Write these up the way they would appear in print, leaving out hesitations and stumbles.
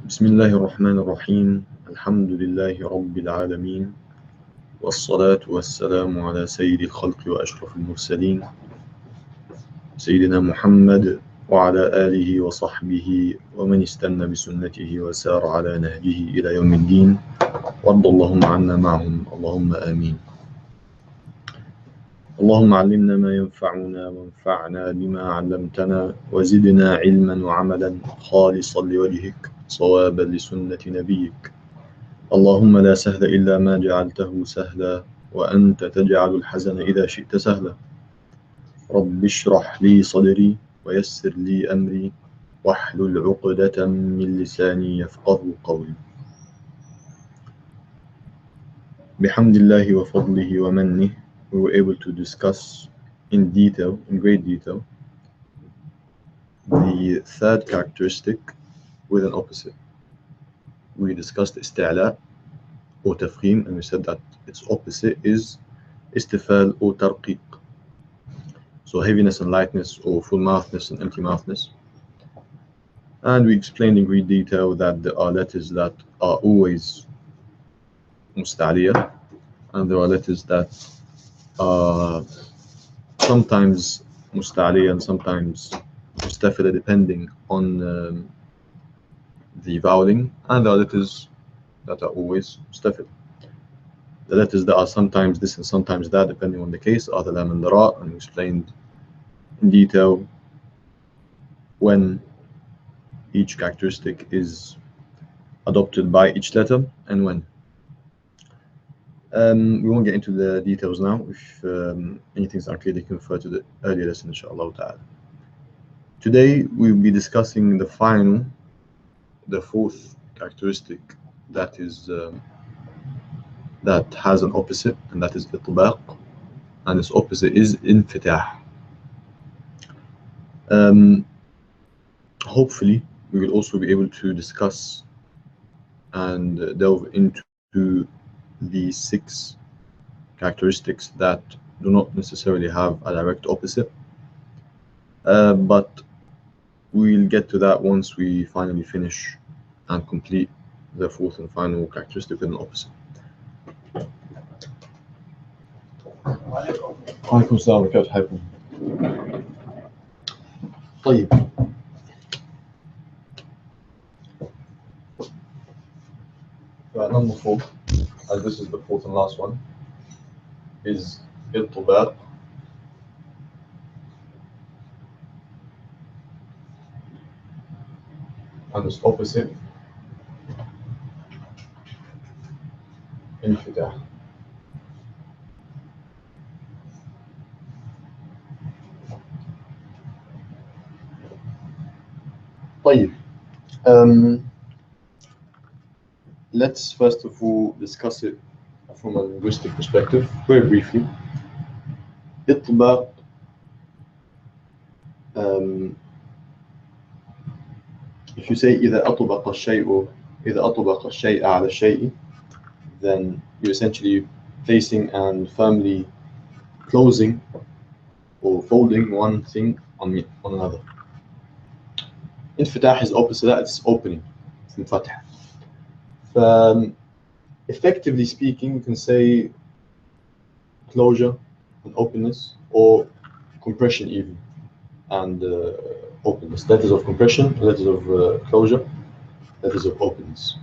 بسم الله الرحمن الرحيم الحمد لله رب العالمين والصلاة والسلام على سيد الخلق وأشرف المرسلين سيدنا محمد وعلى آله وصحبه ومن استنى بسنته وسار على نهجه إلى يوم الدين وارض اللهم عنا معهم اللهم آمين. اللهم علمنا ما ينفعنا وانفعنا بما علمتنا وزدنا علما وعملا خالصا لوجهك صوابا لسنة نبيك. اللهم لا سهل إلا ما جعلته سهلا وأنت تجعل الحزن إذا شئت سهلا. رب اشرح لي صدري ويسر لي أمري واحلل عقدة من لساني يفقه قولي. بحمد الله وفضله ومنه, we were able to discuss in great detail, the third characteristic with an opposite. We discussed isti'la or tafkhim, and we said that its opposite is istifal or tarqiq. So heaviness and lightness, or full-mouthness and empty-mouthness. And we explained in great detail that there are letters that are always musta'liya, and there are letters that are sometimes musta'liya and sometimes mustafila, depending on the voweling, and there are letters that are always mustafila. The letters that are sometimes this and sometimes that, depending on the case, are the lam and the ra, and we explained in detail when each characteristic is adopted by each letter and when. We won't get into the details now. If anything's unclear, they can refer to the earlier lesson, inshallah ta'ala. Today we'll be discussing the fourth characteristic that is that has an opposite, and that is itbaq, and its opposite is infitah. Hopefully we will also be able to discuss and delve into the 6 characteristics that do not necessarily have a direct opposite, but we'll get to that once we finally finish and complete the fourth and final characteristic with an opposite. عليكم السلام ورحمة الله وبركاته. طيب, number 4, as this is the fourth and last one, is itbaq, and its opposite infitah. طيب, let's first of all discuss it from a linguistic perspective very briefly. Itbaq, if you say إذا أطبق الشيء على الشيء, then you're essentially placing and firmly closing or folding one thing on another. Infitah is opposite that, it's opening from fatah. Effectively speaking, you can say closure and openness, or compression even and openness. Letters of compression, letters of closure, letters of openness.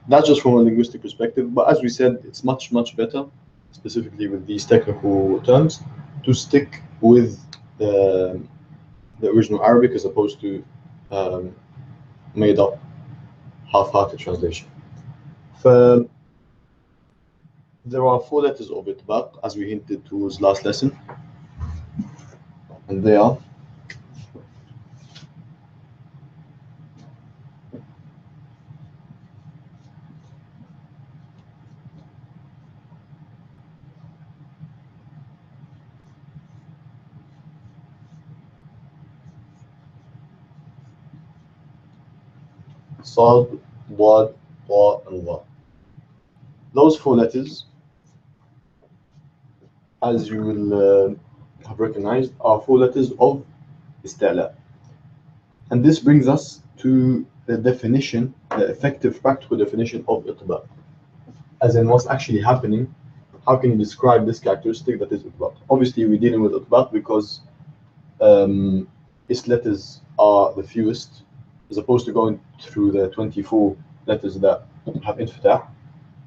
That's just from a linguistic perspective, but as we said, it's much better, specifically with these technical terms, to stick with the original Arabic as opposed to made up half-hearted translation. There are 4 letters of itbaq, as we hinted towards last lesson, and they are Sad, Dad, Ta, and Dha. Those 4 letters, as you will have recognized, are 4 letters of isti'la. And this brings us to the definition the effective practical definition of itbaq. As in what's actually happening, how can you describe this characteristic that is itbaq? Obviously, we're dealing with itbaq because its letters are the fewest, as opposed to going through the 24 letters that have infitah.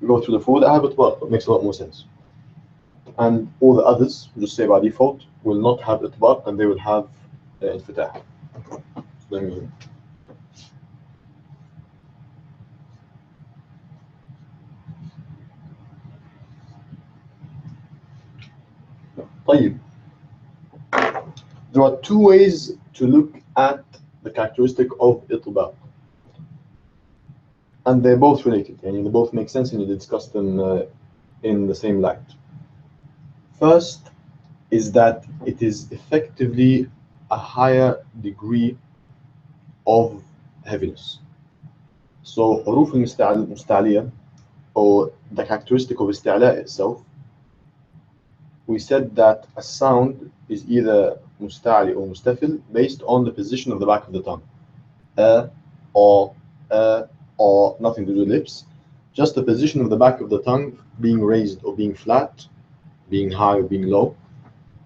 We go through the 4 that have itbaq. It makes a lot more sense. And all the others, we'll just say by default, will not have itbaq and they will have infitah. So let me. طيب. There are 2 ways to look at the characteristic of itbaq. And they're both related, and they both make sense and you discuss them in the same light. First is that it is effectively a higher degree of heaviness. So حروف المستعلية, or the characteristic of استعلاء itself, we said that a sound is either مستعلي or مستفل based on the position of the back of the tongue. Or nothing to do with lips, just the position of the back of the tongue being raised or being flat, being high or being low,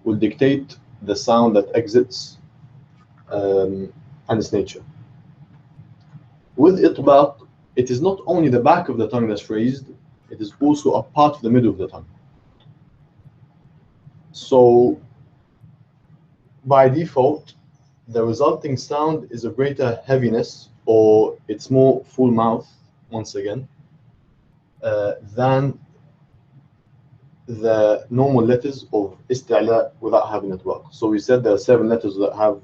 will dictate the sound that exits and its nature. With itbaq, it is not only the back of the tongue that's raised, it is also a part of the middle of the tongue. So by default, the resulting sound is a greater heaviness, or it's more full mouth, once again, than the normal letters of istila without having itbaq. So we said there are 7 letters that have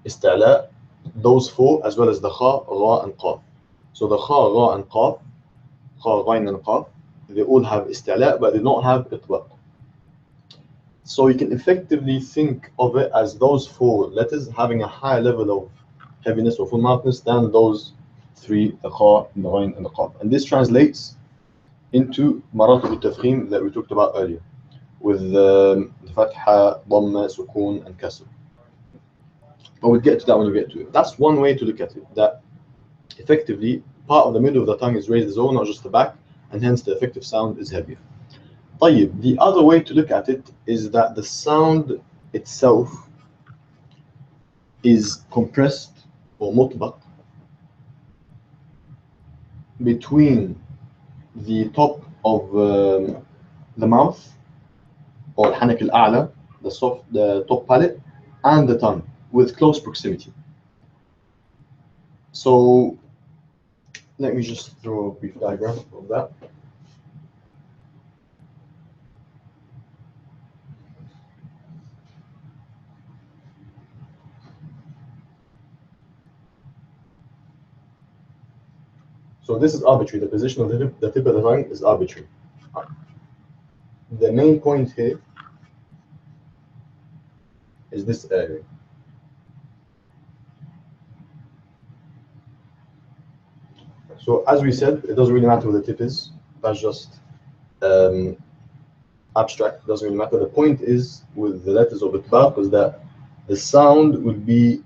istila, those 4, as well as the kha, ra, and qaf. So the kha, ra, and qaf, kha, ghain, and qaf, they all have istila, but they don't have itbaq. So you can effectively think of it as those 4 letters having a higher level of heaviness or full mouthness than those 3, the kha, the ghain, and the qaf. And this translates into maratib al-tafkhim that we talked about earlier, with the fatha, dhamma, sukun, and kasr. But we'll get to that when we get to it. That's one way to look at it, that effectively part of the middle of the tongue is raised as well, not just the back, and hence the effective sound is heavier. طيب, the other way to look at it is that the sound itself is compressed or mutbaq between the top of the mouth, or al-hanak al-a'la, the top palate, and the tongue with close proximity. So let me just draw a brief diagram of that. So this is arbitrary. The position of the tip of the tongue is arbitrary. The main point here is this area. So as we said, it doesn't really matter where the tip is. That's just abstract. It doesn't really matter. The point is with the letters of itbaq is that the sound will be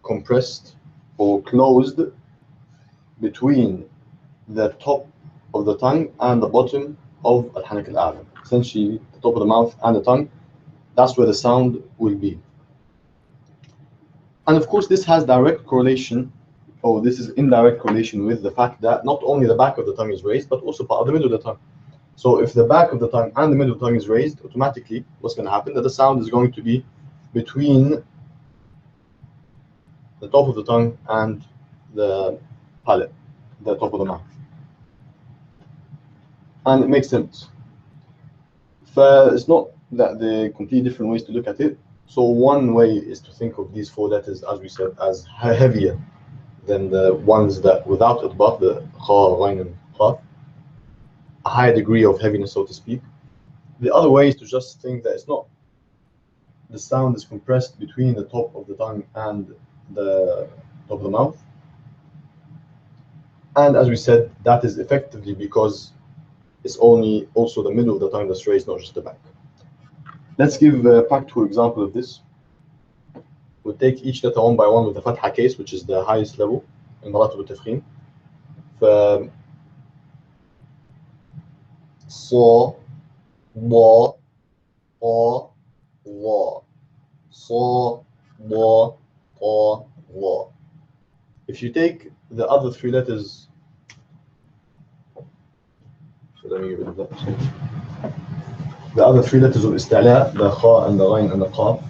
compressed or closed between the top of the tongue and the bottom of al-hanak al-a'la. Essentially, the top of the mouth and the tongue, that's where the sound will be. And of course, this has direct correlation, or this is indirect correlation with the fact that not only the back of the tongue is raised, but also part of the middle of the tongue. So if the back of the tongue and the middle of the tongue is raised, automatically, what's going to happen? That the sound is going to be between the top of the tongue and the palate, the top of the mouth. And it makes sense. It's not that they're completely different ways to look at it. So one way is to think of these 4 letters, as we said, as heavier than the ones that without itbaq, the kha, ghain, and qaf, a higher degree of heaviness, so to speak. The other way is to just think that it's not, the sound is compressed between the top of the tongue and the top of the mouth. And as we said, that is effectively because it's only also the middle of the tongue that's raised, not just the back. Let's give a practical example of this. We'll take each letter one by one with the fatha case, which is the highest level, المراتب والتفخيم. ف ص ض ط ظ ص ض ط ظ. If you take the other three letters, so let me get rid of that. The other three letters of istila, the kha and the ghain and the qaf.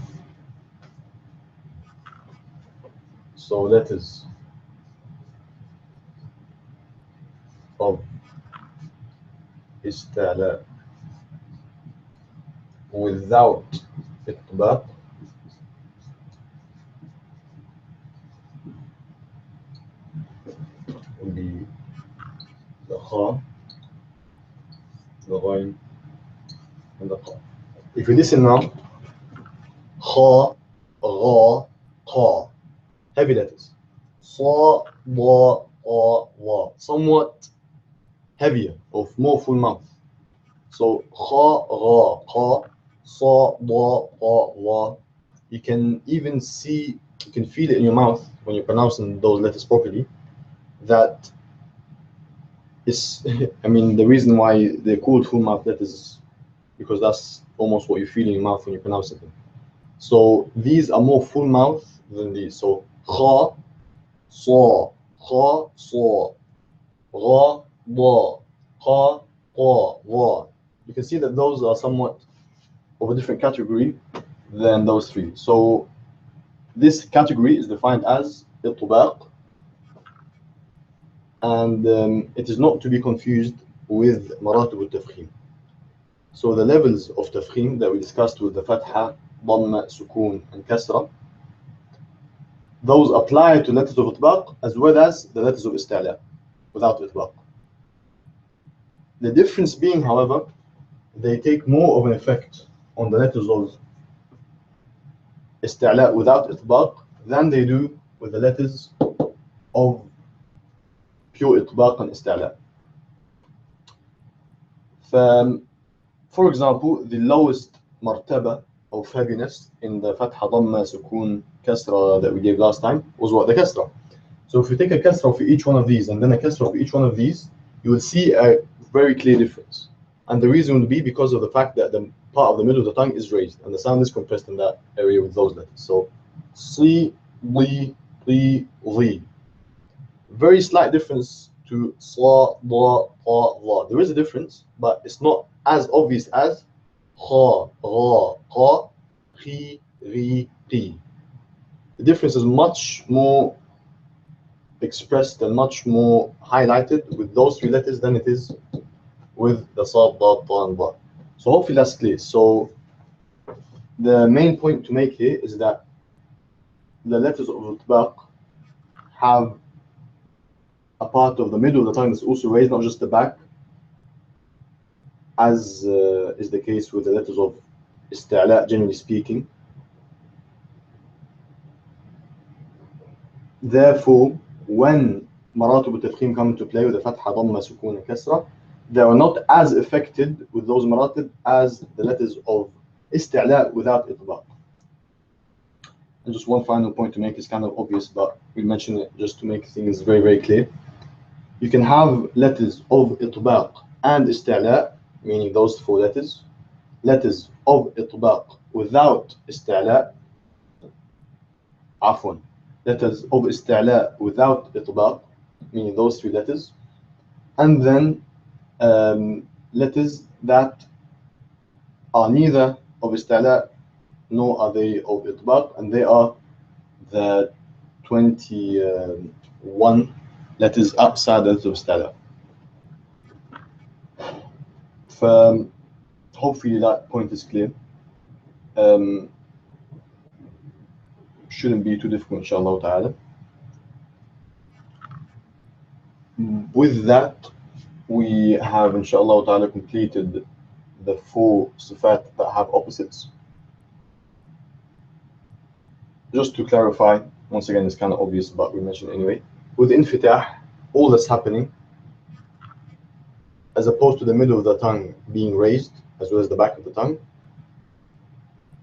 So letters of istila without itbaq would be the kha, the ghain, and the qaf. If you listen now, kha, gha, qa, heavy letters. Sa, da, ta, wa, somewhat heavier, or more full mouth. So kha, gha, qa, sa, da, ta, wa. You can even see, you can feel it in your mouth when you're pronouncing those letters properly. That is, I mean, the reason why they're called full mouth letters is because that's almost what you feel in your mouth when you pronounce it. So these are more full mouth than these. So kha, sa, kha, sa, gha, da, qa, qa, wa. You can see that those are somewhat of a different category than those three. So this category is defined as itbaq, and it is not to be confused with maratib al-tafkhim. So the levels of tafkhim that we discussed with the fatha, dhamma, sukun, and kasra, those apply to letters of itbaq as well as the letters of istila without itbaq. The difference being, however, they take more of an effect on the letters of istila without itbaq than they do with the letters of pure itbaq and istila. For example, the lowest martaba of heaviness in the fatha, dhamma, sukun, kasra that we gave last time was what? The kasra. So if you take a kasra for each one of these and then a kasra for each one of these, you will see a very clear difference. And the reason would be because of the fact that the part of the middle of the tongue is raised and the sound is compressed in that area with those letters. So si, li, li. Very slight difference to sa, da, ta, la. There is a difference, but it's not as obvious as kha, ra, qa, khi, ri, qi. The difference is much more expressed and much more highlighted with those three letters than it is with the sa, da, ta, and ba. So hopefully that's clear. So the main point to make here is that the letters of itbaq have a part of the middle of the tongue that's also raised, not just the back, as is the case with the letters of istila, generally speaking. Therefore, when maratib al-tafkhim come into play with the fatha, dhamma, sukun, and kasra, they are not as affected with those maratib as the letters of istila without itbaq. And just one final point to make is kind of obvious, but we mention it just to make things very, very clear. You can have letters of itbaq and istila, meaning those four letters of itbaq without istila, afwan, letters of istila without itbaq, meaning those three letters, and then letters that are neither of istila nor are they of itbaq, and they are the 21 letters outside the letters of istila. Hopefully that point is clear. Shouldn't be too difficult, inshallah ta'ala. With that, we have, inshallah ta'ala, completed the four sifat that have opposites. Just to clarify, once again, it's kind of obvious, but we mentioned anyway. With infitah, all that's happening, as opposed to the middle of the tongue being raised, as well as the back of the tongue,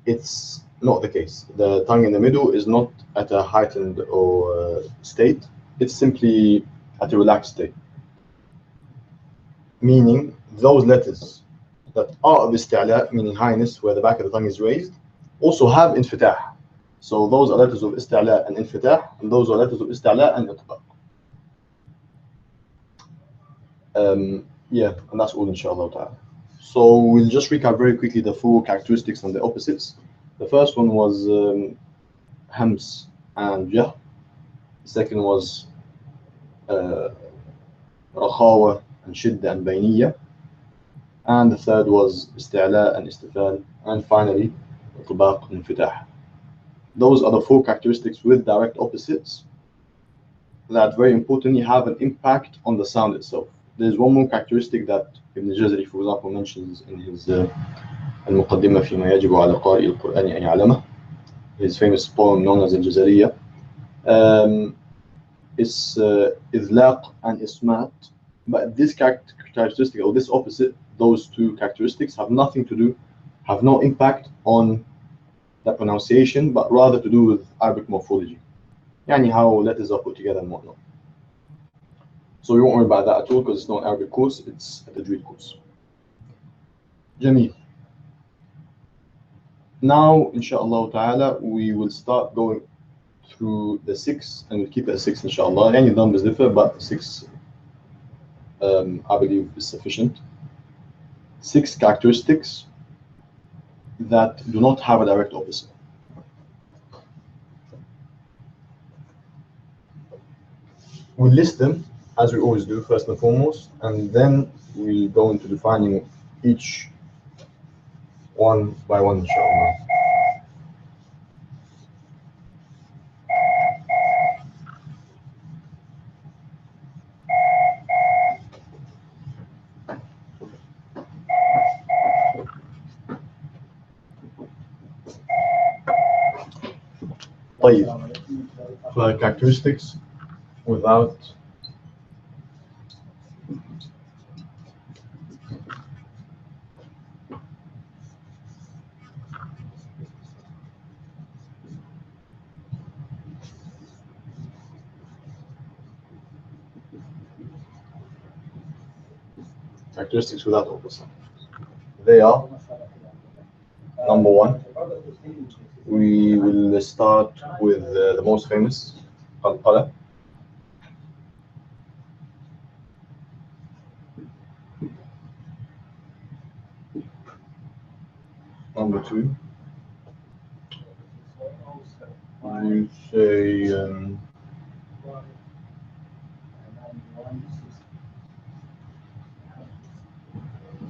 it's not the case. The tongue in the middle is not at a heightened or state. it's simply at a relaxed state. Meaning those letters that are of isti'la, meaning highness, where the back of the tongue is raised, also have infitah. So those are letters of isti'la and infitah, and those are letters of isti'la and itbaq. Yeah, and that's all inshallah ta'ala. So we'll just recap very quickly the four characteristics and the opposites. The first one was hams and jah. The second was rakhawa and shidda and bayniyya. And the third was isti'la and istifal. And finally, itbaq and infitah. Those are the four characteristics with direct opposites that very importantly have an impact on the sound itself. There's one more characteristic that Ibn Jazari, for example, mentions in his المقدمة فيما يجب على قارئ القرآن أن يعلمه, his famous poem known as Al-Jazariya. It's idlaq and ismat, but this characteristic or this opposite, those two characteristics have nothing to do, have no impact on the pronunciation, but rather to do with Arabic morphology. Yani how letters are put together and whatnot. So we won't worry about that at all because it's not an Arabic course, it's a Tajweed course. Jameel. Now, inshallah ta'ala, we will start going through the 6, and we'll keep it at 6, inshallah. Any numbers differ, but 6, I believe, is sufficient. 6 characteristics that do not have a direct opposite. We'll list them as we always do, first and foremost, and then we'll go into defining each one by one, inshallah. طيب, for characteristics without opposite. They are, number 1, we will start with the most famous, Al-Qala. Number 2, we say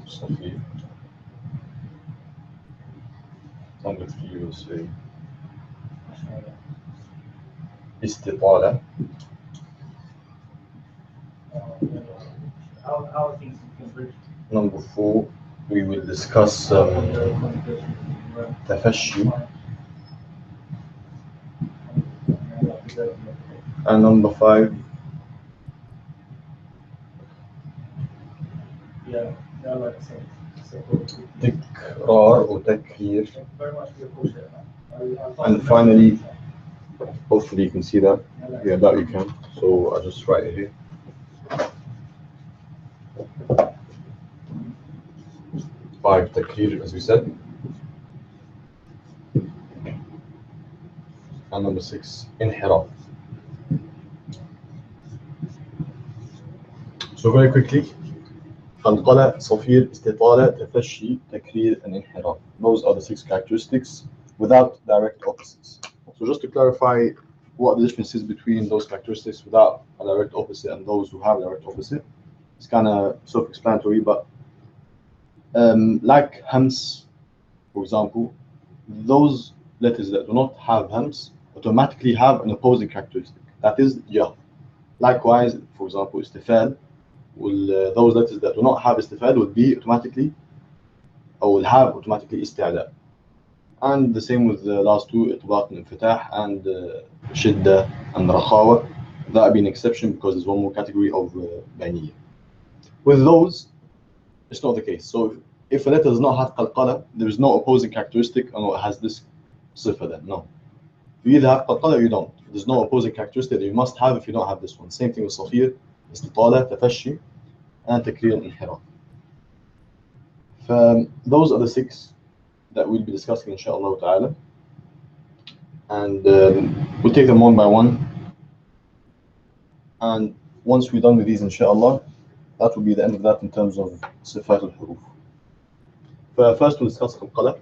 Safi. Number 3, we'll say Istitala. Number 4, we will discuss Tafashi. And number 5, Tikrar or Takrir. And finally, hopefully you can see that. Yeah, that you can. So I'll just write it here. 5 Takrir, as we said. And number 6, Inhiraf. So very quickly, Al-Qala, Safir, Istitala, Tafashi, Takrir, and Inhiraf. Those are the 6 characteristics without direct opposites. So just to clarify what the difference is between those characteristics without a direct opposite and those who have a direct opposite, it's kind of self-explanatory, but like hams, for example, those letters that do not have hams automatically have an opposing characteristic, that is jah. Likewise, for example, istifal, those letters that do not have istifal will be automatically, or will have automatically isti'la. And the same with the last 2, itbaq and infitah, and shidda and rakhawa. That would be an exception because there's one more category of bayniyya. With those, it's not the case. So if a letter does not have qalqala, there is no opposing characteristic and it has this sifa then. No. You either have qalqala or you don't. There's no opposing characteristic that you must have if you don't have this one. Same thing with صفير, استطالة, تفشي, and تكرير الانحراف. Those are the 6 that we'll be discussing inshallah ta'ala. And we'll take them one by one. And once we're done with these inshallah, that will be the end of that in terms of صفات الحروف. First we'll discuss القلق.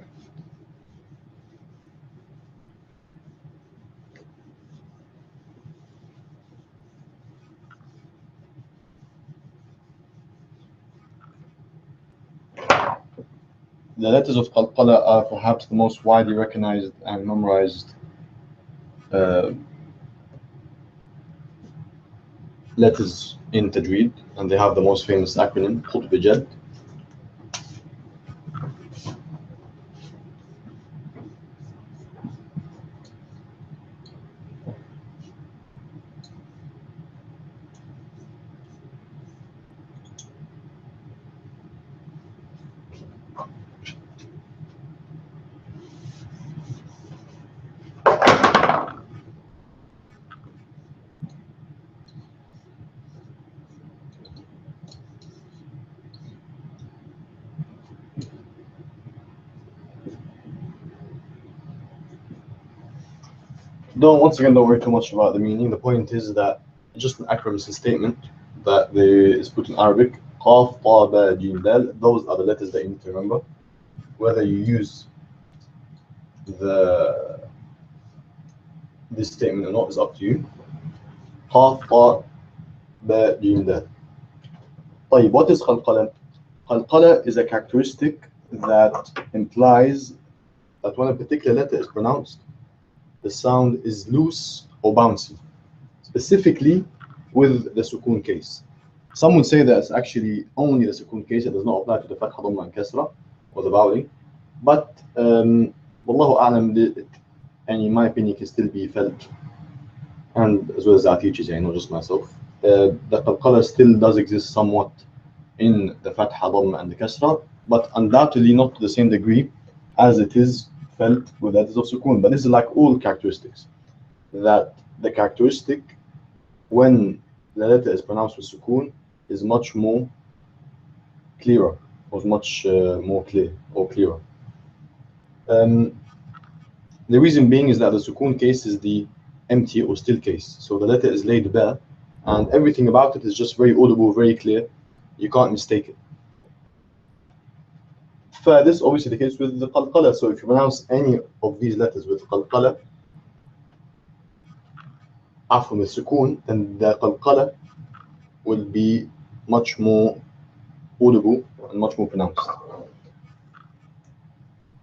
The letters of qalqala are perhaps the most widely recognized and memorized letters in Tajweed, and they have the most famous acronym, Qutb Jad. Once again, don't worry too much about the meaning. The point is that it's just an acronym, it's a statement that is put in Arabic. Qaf, Ta, Ba, Jim, Dal. Those are the letters that you need to remember. Whether you use this statement or not is up to you. Qaf, Ta, Ba, Jim, Dal. طيب, what is qalqala? Qalqala is a characteristic that implies that when a particular letter is pronounced, the sound is loose or bouncy, specifically with the sukun case. Some would say that it's actually only the sukun case, it does not apply to the fatha, dhamma, and kasra, or the vowel. But wallahu a'lam, and in my opinion, can still be felt, and as well as our teachers, not just myself. The qalqala still does exist somewhat in the fatha, dhamma, and the kasra, but undoubtedly not to the same degree as it is felt with letters of sukun. But this is like all characteristics, that the characteristic when the letter is pronounced with sukun is much more clearer, or much more clear or clearer. The reason being is that the sukun case is the empty or still case, so the letter is laid bare and everything about it is just very audible, very clear, you can't mistake it. This is obviously the case with the qalqala. So if you pronounce any of these letters with qalqala, after the sukun, then the qalqala will be much more audible and much more pronounced.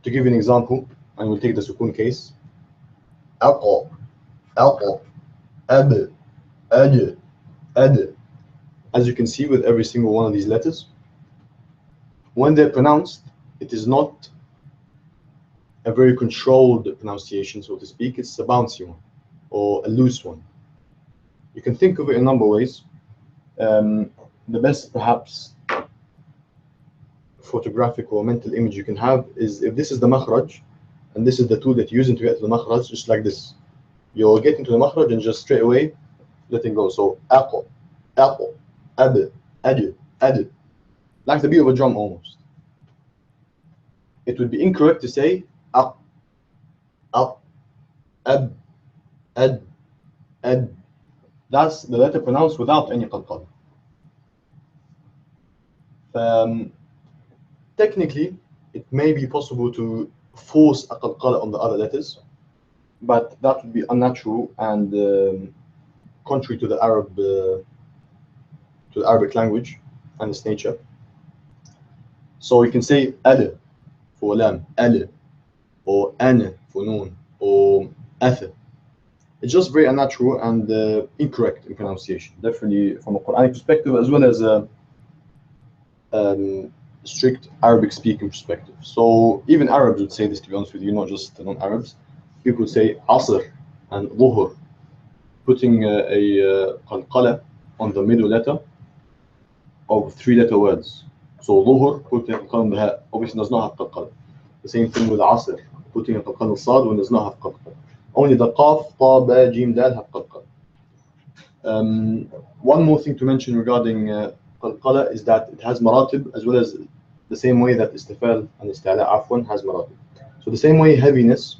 To give you an example, and we'll take the sukun case. Aqa, aqa, ab, ad, ad. As you can see with every single one of these letters, when they're pronounced, it is not a very controlled pronunciation, so to speak. It's a bouncy one or a loose one. You can think of it in a number of ways. The best, perhaps, photographic or mental image you can have is if this is the makhraj and this is the tool that you're using to get to the makhraj, just like this. You're getting to the makhraj and just straight away letting go. So aqo, aqo, ab, ad, ad, like the beat of a drum almost. It would be incorrect to say aq, aq, ab, ad, ad. That's the letter pronounced without any qalqala. Technically, it may be possible to force a qalqala on the other letters, but that would be unnatural and contrary to the Arabic language and its nature. So you can say al for lam, al, or an for noon, or ath. It's just very unnatural and incorrect in pronunciation, definitely from a Quranic perspective as well as a strict Arabic speaking perspective. So even Arabs would say this, to be honest with you, not just non-Arabs. People would say asr and dhuhr, putting a qalqala on the middle letter of 3-letter words. So dhuhr, putting a qalqala on the ha, obviously does not have qalqala. The same thing with asr, putting a qalqala on sad when does not have qalqala. only the qaf, ta, ba, jim, dal have qalqala. One more thing to mention regarding qalqala is that it has maratib, as well as the same way that istifal and istila afwan has maratib. So the same way heaviness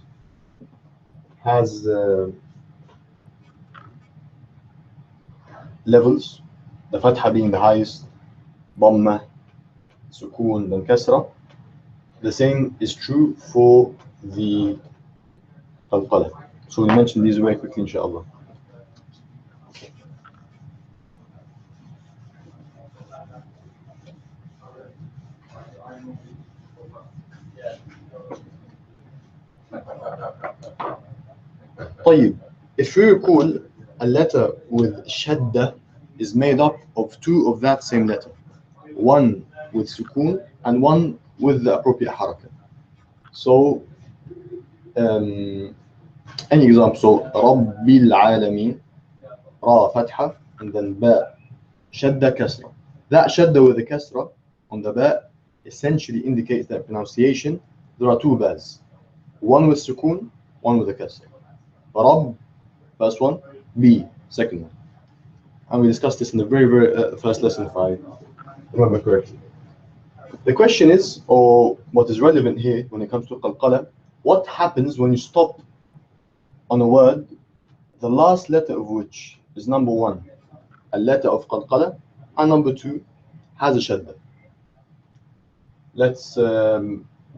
has levels, the fatha being the highest, dhamma, sukoon, then kasra. The same is true for the qalqala. So we'll mention these very quickly, inshallah. طيب, if we recall, a letter with shadda is made up of two of that same letter, one with sukoon and one with the appropriate haraka. So any example, so Rabbil Alameen, Ra Fatha, and then Ba Shadda Kasra. That Shadda with the Kasra on the Ba essentially indicates that pronunciation there are two Bas, one with sukoon, one with the Kasra. Rabb, first one, B, second one. And we discussed this in the very first lesson, if I remember correctly. The question is, or what is relevant here when it comes to qalqala, what happens when you stop on a word, the last letter of which is number one, a letter of qalqala, and number two has a shadda? Let's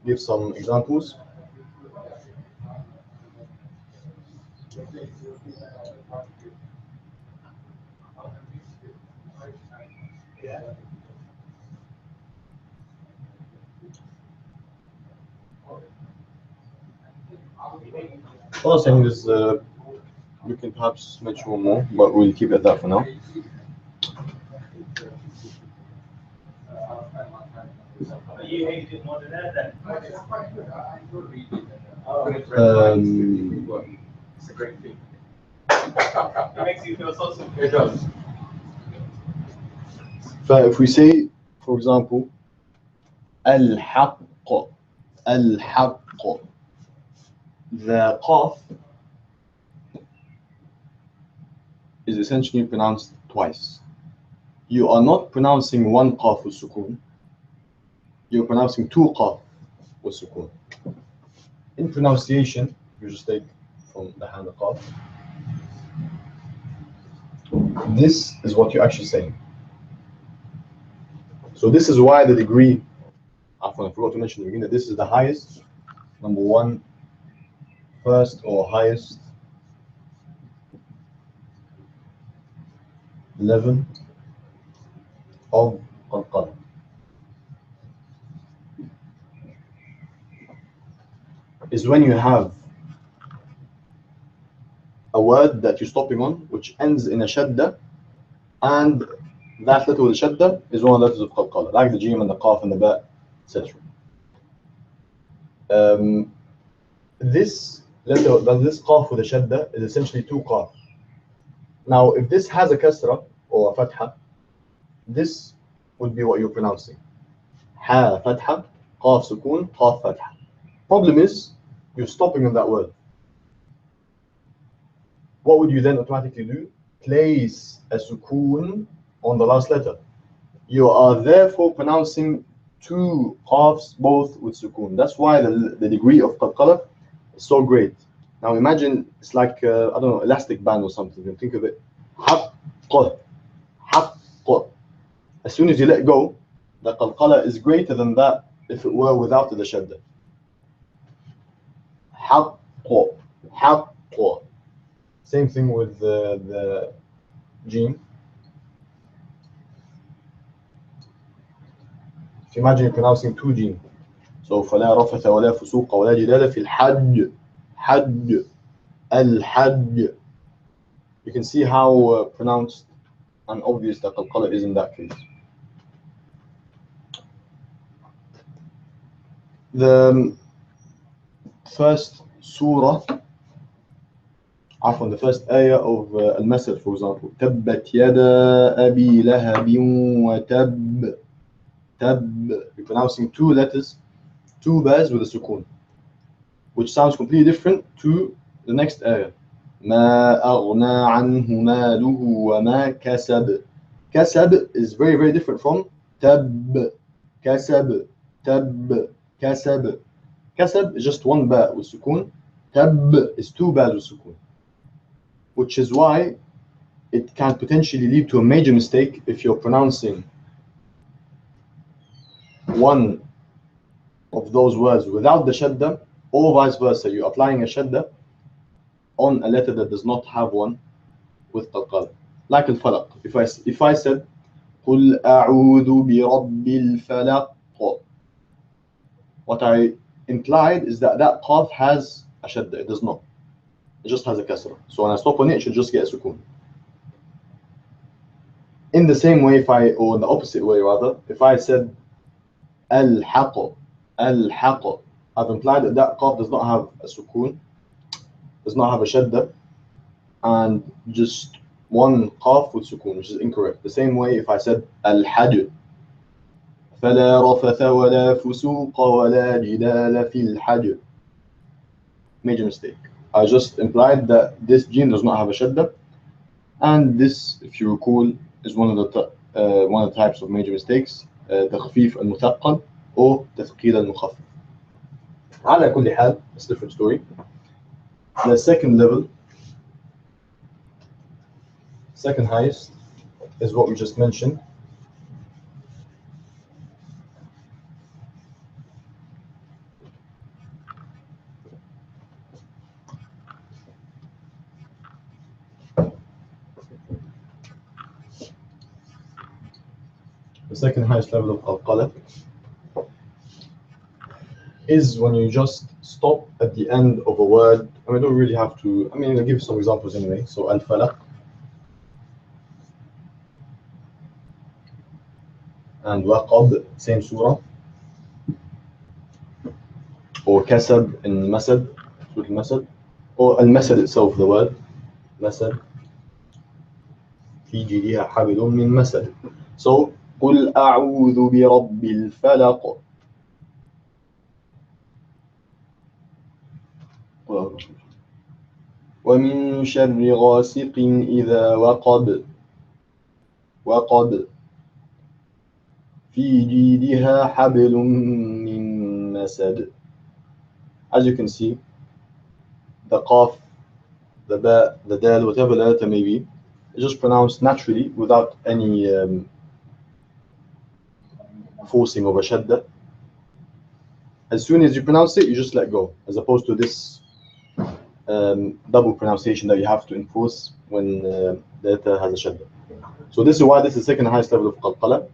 give some examples. What I'm saying is, we can perhaps mention one more, but we'll keep it at that for now. It's a great thing. It makes you feel so simple. It does. If we say, for example, Al-Haqq, Al-Haqq, the qaf is essentially pronounced twice. You are not pronouncing one qaf with sukoon, you're pronouncing two qaf with sukoon. In pronunciation, you just take from the hand of qaf. This is what you're actually saying. So this is why the degree, I forgot to mention in the beginning, that this is the highest, number one, first or highest level of qalqala. Is when you have a word that you're stopping on which ends in a shadda, and that letter with a shadda is one of the letters of qalqala, like the jim and the qaf and the ba, etc. This letter, this qaf with a shadda, is essentially two qaf. Now, if this has a kasra or a fatha, this would be what you're pronouncing. Ha fatha, qaf sukoon, qaf fatha. Problem is, you're stopping on that word. What would you then automatically do? Place a sukoon on the last letter. You are therefore pronouncing two qafs both with sukoon. That's why the degree of qalqala is so great. Now imagine it's like I don't know, elastic band or something. You can think of it. Haqq, haqq. As soon as you let go, the qalqala is greater than that if it were without the shadda. Haqq, haqq. Same thing with the jim. If you imagine you're pronouncing two jim, so فلا رفث ولا فسوق ولا جدال في الحج, حج, الحج. You can see how pronounced and obvious the qalqala is in that case. The first surah, the first ayah of Al-Masr, for example, تبت يدا أبي لهب وتب. Tab, you're pronouncing two letters, two bas with a sukoon, which sounds completely different to The next ayah. ما أغنى عنه ماله وما كسب. كسب is very, very different from تب. كسب, تب, كسب. كسب is just one ba with sukun. تب is two ba with sukun. Which is why it can potentially lead to a major mistake if you're pronouncing one of those words without the shadda, or vice versa. You're applying a shadda on a letter that does not have one with qalqala. Like al-falaq. If I said قُلْ أَعُوذُ بِرَبِّ الْفَلَقِ, what I implied is that that qaf has a shadda. It does not. It just has a kasra. So when I stop on it, it should just get a sukun. In the same way, or in the opposite way rather, if I said al-haq, al-haq, I've implied that that qaf does not have a sukun, does not have a shadda, and just one qaf with sukun, which is incorrect. The same way if I said al-hajj, فلا رفث ولا فسوق ولا جدال في الحج. Major mistake. I just implied that this jinn does not have a shadda, and this, if you recall, is one of the types of major mistakes, تخفيف المثقل or تثقيل المخفف. على كل حال, it's a different story. The second level, second highest, is what we just mentioned. The second highest level of qalqala is when you just stop at the end of a word. I mean, don't really have to. I mean, I'll give some examples anyway. So al-falaq and waqab, same surah. Or kasab in masad, surah al-masad, or al-masad itself, the word masad. في جيدها حبل من مسد. So قل أعوذ برب الفلق. ومن شر غاسق إذا وقب. وقب في جيدها حبل من مسد. As you can see, the qaf, the ba, the dal, whatever the letter may be, is just pronounced naturally without any forcing of a shadda. As soon as you pronounce it, you just let go, as opposed to this double pronunciation that you have to enforce when the letter has a shadda. So this is why this is the second highest level of qalqala.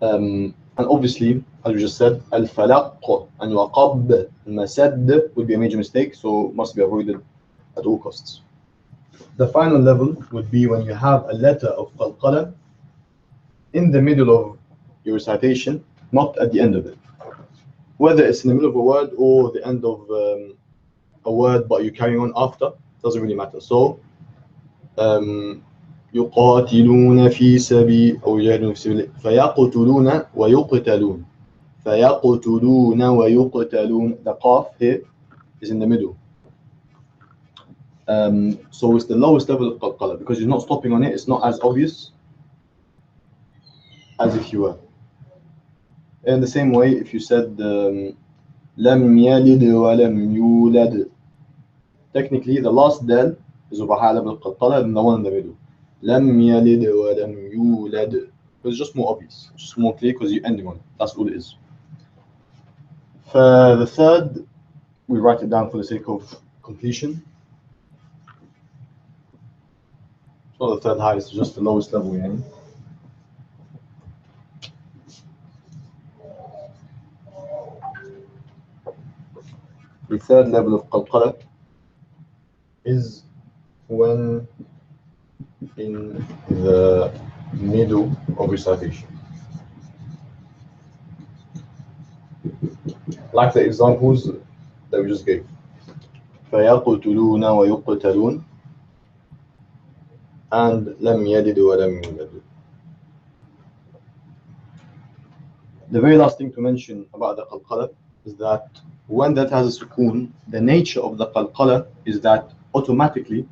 And obviously, as we just said, al-falaq and waqab, masad would be a major mistake, so must be avoided at all costs. The final level would be when you have a letter of qalqala in the middle of your recitation, not at the end of it. Whether it's in the middle of a word or the end of a word, but you're carrying on after, doesn't really matter. So, يقاتلون في سبيل أو يجاهدون في سبيل فيقتلون ويقتلون. فيقتلون ويقتلون. The qaf here is in the middle. So it's the lowest level of qalqala because you're not stopping on it. It's not as obvious as if you were. In the same way, if you said لم يلد ولم يولد, technically the last dal is of a high level of qalqala than the one in the middle. لم يلد ولم يولد. It's just more obvious, it's just more clear because you're ending on it. That's all it is. For the third, we write it down for the sake of completion. So the third highest is just the lowest level. Yani. The third level of qalqala is when in the middle of recitation. Like the examples that we just gave. فَيَقْتُلُونَ وَيُقْتَلُونَ and لَمْ يَلِدْ وَلَمْ يُولَدْ. The very last thing to mention about the qalqala is that when that has a sukoon, the nature of the qalqala is that automatically,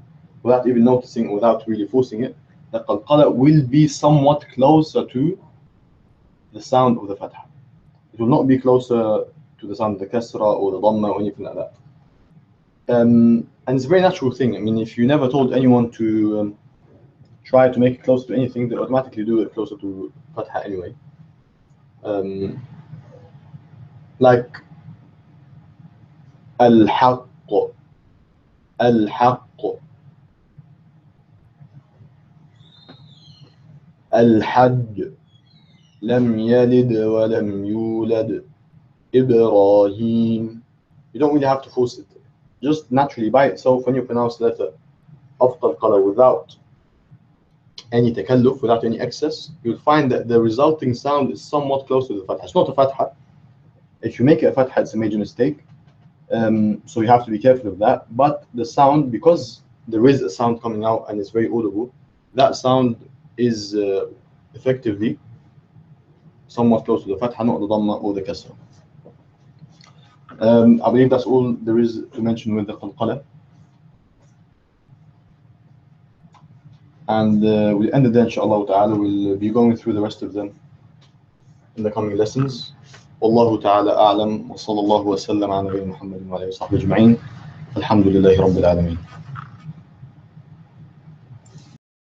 without even noticing, without really forcing it, the qalqala will be somewhat closer to the sound of the fatha. It will not be closer to the sound of the kasra or the dhamma or anything like that. And it's a very natural thing. I mean, if you never told anyone to try to make it closer to anything, they automatically do it closer to fatha anyway. Like al-haqq, al-haqq, al-hajj, lam yalid wa lam yulad, Ibrahim. You don't really have to force it. Just naturally by itself, when you pronounce the letter of qalqala without any takalluf, without any excess, you'll find that the resulting sound is somewhat close to the fatha. It's not a fatha. If you make it a fatha, it's a major mistake. So you have to be careful of that. But the sound, because there is a sound coming out and it's very audible, that sound is effectively somewhat close to the fatha, not the dhamma or the kasra. I believe that's all there is to mention with the qalqala. And we'll end it there, inshallah ta'ala. We'll be going through the rest of them in the coming lessons. Wallahu ta'ala a'lam, wa sallallahu wa sallam ala nabiyyina Muhammadin wa alihi wa sahbihi ajma'in. Alhamdulillahi rabbil alameen.